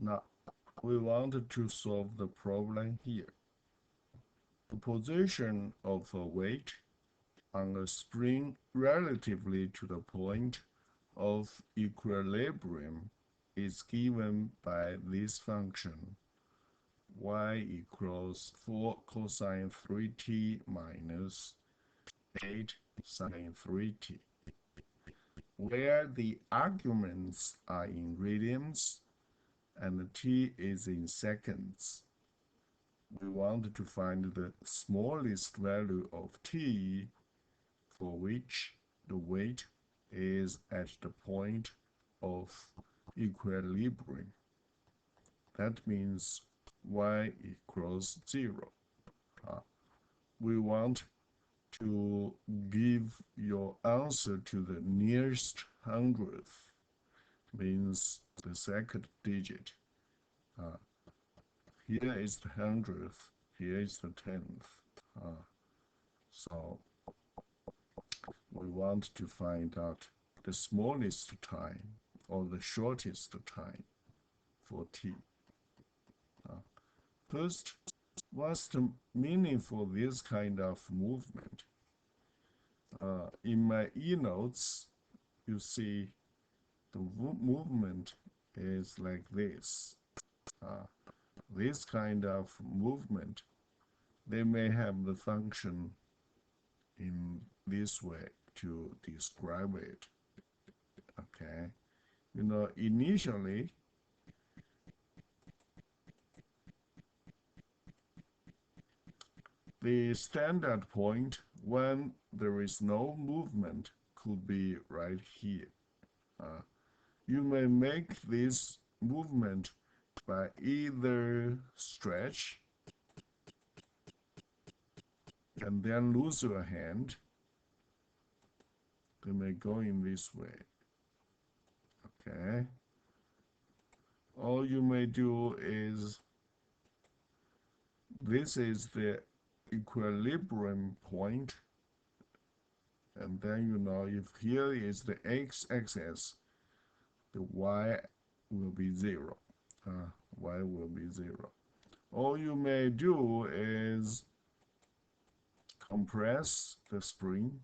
Now, we want to solve the problem here. The position of a weight on a spring relatively to the point of equilibrium is given by this function y equals 4 cosine 3t minus 8 sine 3t, where the arguments are in radians and t is in seconds. We want to find the smallest value of t for which the weight is at the point of equilibrium. That means y equals 0. We want to give your answer to the nearest hundredth, means the second digit. Here is the hundredth, here is the tenth. So we want to find out the smallest time or the shortest time for t. First, what's the meaning for this kind of movement? In my e-notes, you see the movement is like this. This kind of movement, they may have the function in this way to describe it. Okay, initially the standard point when there is no movement could be right here. You may make this movement by either stretch and then lose your hand. They may go in this way. Okay. All you may do is, this is the equilibrium point, and then if here is the x-axis, the y will be 0. Y will be 0. All you may do is compress the spring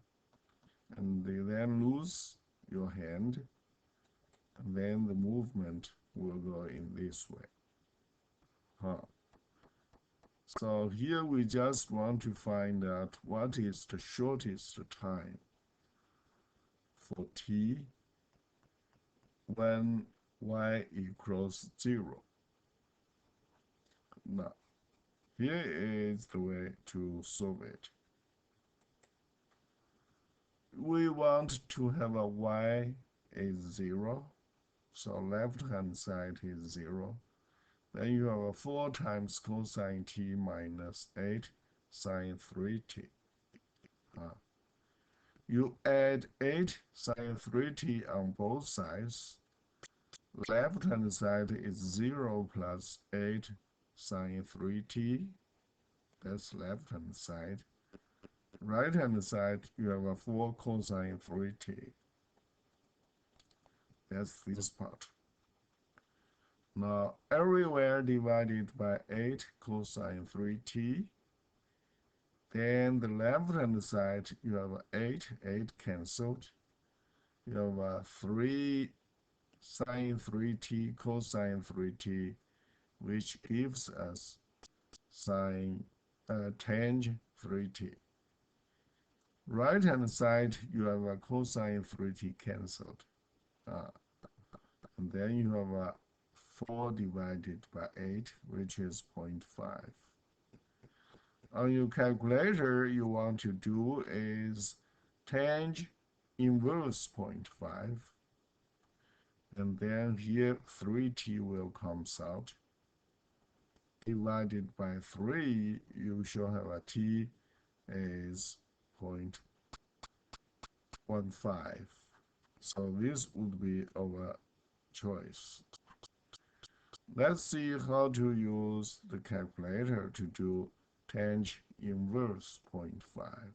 and then lose your hand, and then the movement will go in this way. So here we just want to find out what is the shortest time for t when y equals 0. Now, here is the way to solve it. We want to have a y is 0, so left hand side is 0. Then you have a 4 times cosine t minus 8 sine 3t. You add 8 sine 3t on both sides. Left hand side is 0 plus 8 sine 3t. That's left hand side. Right hand side, you have a 4 cosine 3t. That's this part. Now, everywhere divided by 8 cosine 3t. Then the left hand side, you have 8 cancelled. You have 3 sine 3t cosine 3t, which gives us tang 3t. Right hand side, you have a cosine 3t cancelled. And then you have a 4 divided by 8, which is 0.5. On your calculator, you want to do is tang inverse 0.5. And then here 3t will come out. Divided by 3, you shall have a t is 0.15. So this would be our choice. Let's see how to use the calculator to do tang inverse 0.5.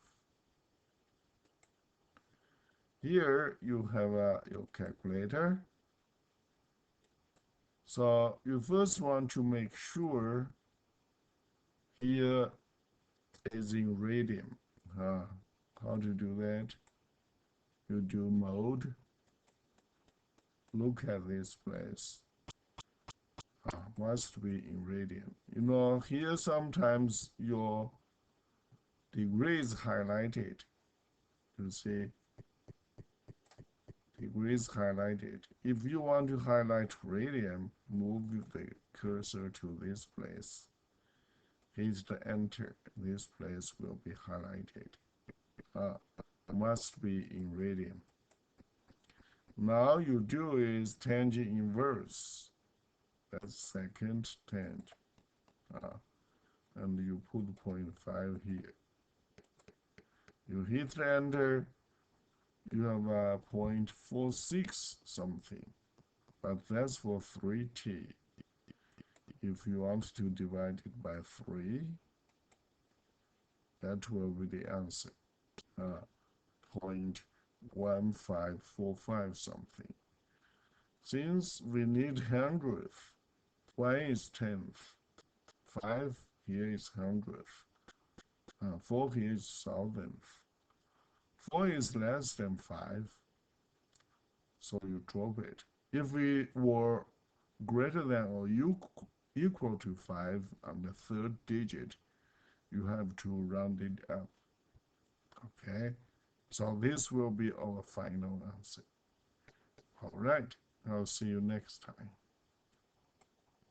Here you have your calculator. So you first want to make sure here is in radian. How to do that? You do mode. Look at this place. Must be in radian. You know, here sometimes your degree is highlighted. You see, degree is highlighted. If you want to highlight radian, move the cursor to this place. Hit the enter. This place will be highlighted. Must be in radian. Now you do is tangent inverse. That's second tangent. And you put 0.5 here. You hit enter. You have a 0.46 something, but that's for 3t. If you want to divide it by 3, that will be the answer. 0.1545 something. Since we need hundredth, 1 is tenth, 5 here is hundredth, 4 here is thousandth, 4 is less than 5, so you drop it. If we were greater than or equal to 5 on the third digit, you have to round it up. Okay, so this will be our final answer. All right, I'll see you next time.